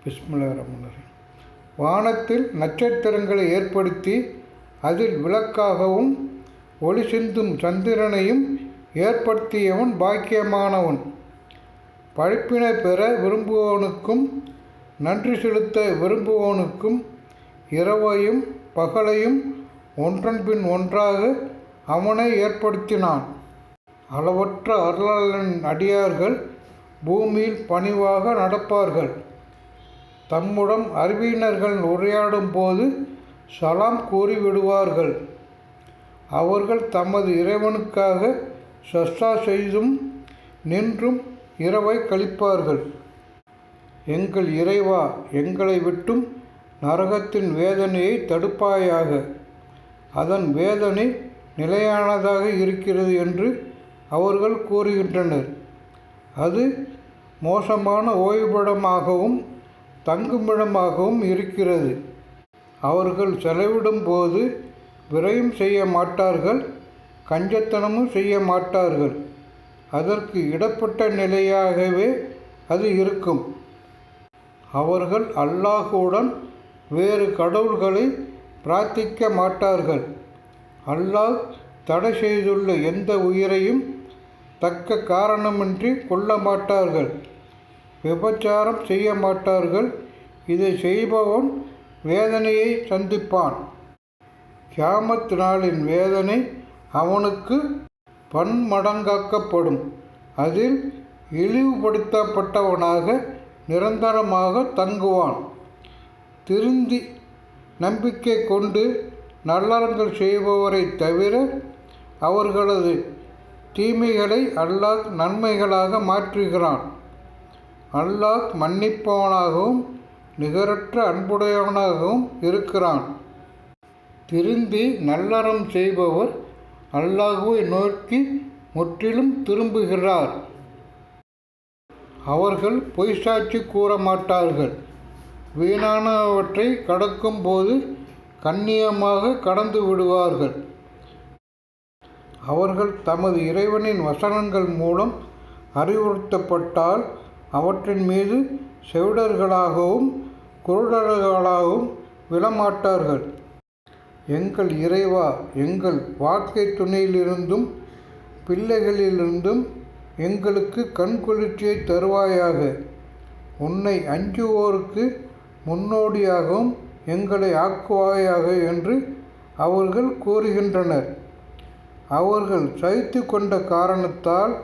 பிஸ்மில்லாஹிர்ரஹ்மானிர்ரஹீம். வானத்தில் நட்சத்திரங்களை ஏற்படுத்தி அதில் விளக்காகவும் ஒளி சிந்தும் சந்திரனையும் ஏற்படுத்தியவன் பாக்கியமானவன். படைப்பினை பெற விரும்புவோனுக்கும் நன்றி செலுத்த விரும்புவோனுக்கும் இரவையும் பகலையும் ஒன்றன் பின் ஒன்றாக அவனை ஏற்படுத்தினான். அளவற்ற அருளாளன் அடியார்கள் பூமியில் பணிவாக நடப்பார்கள். தம்முடன் அறிவியினர்கள் உரையாடும் போது சலாம் கூறிவிடுவார்கள். அவர்கள் தமது இறைவனுக்காக சஸ்தா செய்தும் நின்றும் இரவை கழிப்பார்கள். எங்கள் இறைவா, எங்களை விட்டும் நரகத்தின் வேதனையை தடுப்பாயாக. அதன் வேதனை நிலையானதாக இருக்கிறது என்று அவர்கள் கூறுகின்றனர். அது மோசமான ஓய்விடமாகவும் தங்குமிடமாகவும் இருக்கிறது. அவர்கள் செலவிடும் போது விரயம் செய்ய மாட்டார்கள், கஞ்சத்தனமும் செய்ய மாட்டார்கள். அதற்கு இடப்பட்ட நிலையாகவே அது இருக்கும். அவர்கள் அல்லாஹுடன் வேறு கடவுள்களை பிரார்த்திக்க மாட்டார்கள். அல்லாஹ் தடை செய்துள்ள எந்த உயிரையும் தக்க காரணமின்றி கொல்ல மாட்டார்கள். விபச்சாரம் செய்ய மாட்டார்கள். இதை செய்பவன் வேதனையை சந்திப்பான். கியாமத் நாளின் வேதனை அவனுக்கு பன்மடங்காக்கப்படும். அதில் இழிவுபடுத்தப்பட்டவனாக நிரந்தரமாக தங்குவான். திருந்தி நம்பிக்கை கொண்டு நல்லறங்கள் செய்பவரை தவிர அவர்களது தீமைகளை அல்லாஹ் நன்மைகளாக மாற்றுகிறான். அல்லாஹ் மன்னிப்பவனாகவும் நிகரற்ற அன்புடையவனாகவும் இருக்கிறான். திருந்தி நல்லறம் செய்பவர் அல்லாஹுவை நோக்கி முற்றிலும் திரும்புகிறார். அவர்கள் பொய் சாட்சி கூற மாட்டார்கள். வீணானவற்றை கடக்கும் போது கண்ணியமாக கடந்து விடுவார்கள். அவர்கள் தமது இறைவனின் வசனங்கள் மூலம் அறிவுறுத்தப்பட்டால் அவற்றின் மீது செவிடர்களாகவும் குருடர்களாகவும் விழமாட்டார்கள். எங்கள் இறைவா, எங்கள் வாழ்க்கை துணையிலிருந்தும் பிள்ளைகளிலிருந்தும் எங்களுக்கு கண்குளிர்ச்சியை தருவாயாக. உன்னை அஞ்சுவோருக்கு முன்னோடியாகவும் எங்களை ஆக்குவாயாக என்று அவர்கள் கூறுகின்றனர். அவர்கள் சகித்து கொண்ட காரணத்தால்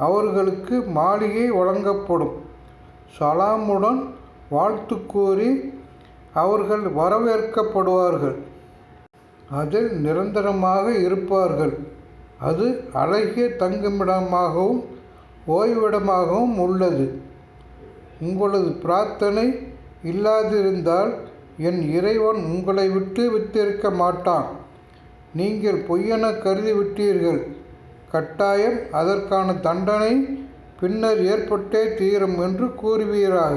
அவர்களுக்கு மாளிகை வழங்கப்படும். சலாமுடன் வாழ்த்து கூறி அவர்கள் வரவேற்கப்படுவார்கள். அதில் நிரந்தரமாக இருப்பார்கள். அது அழகிய தங்குமிடமாகவும் ஓய்விடமாகவும் உள்ளது. உங்களது பிரார்த்தனை இல்லாதிருந்தால் என் இறைவன் உங்களை விட்டு விட்டிருக்க மாட்டான். நீங்கள் பொய்யென கருதி விட்டீர்கள். கட்டாயம் அதற்கான தண்டனை பின்னர் ஏற்பட்டே தீரும் என்று கூறுவீராக.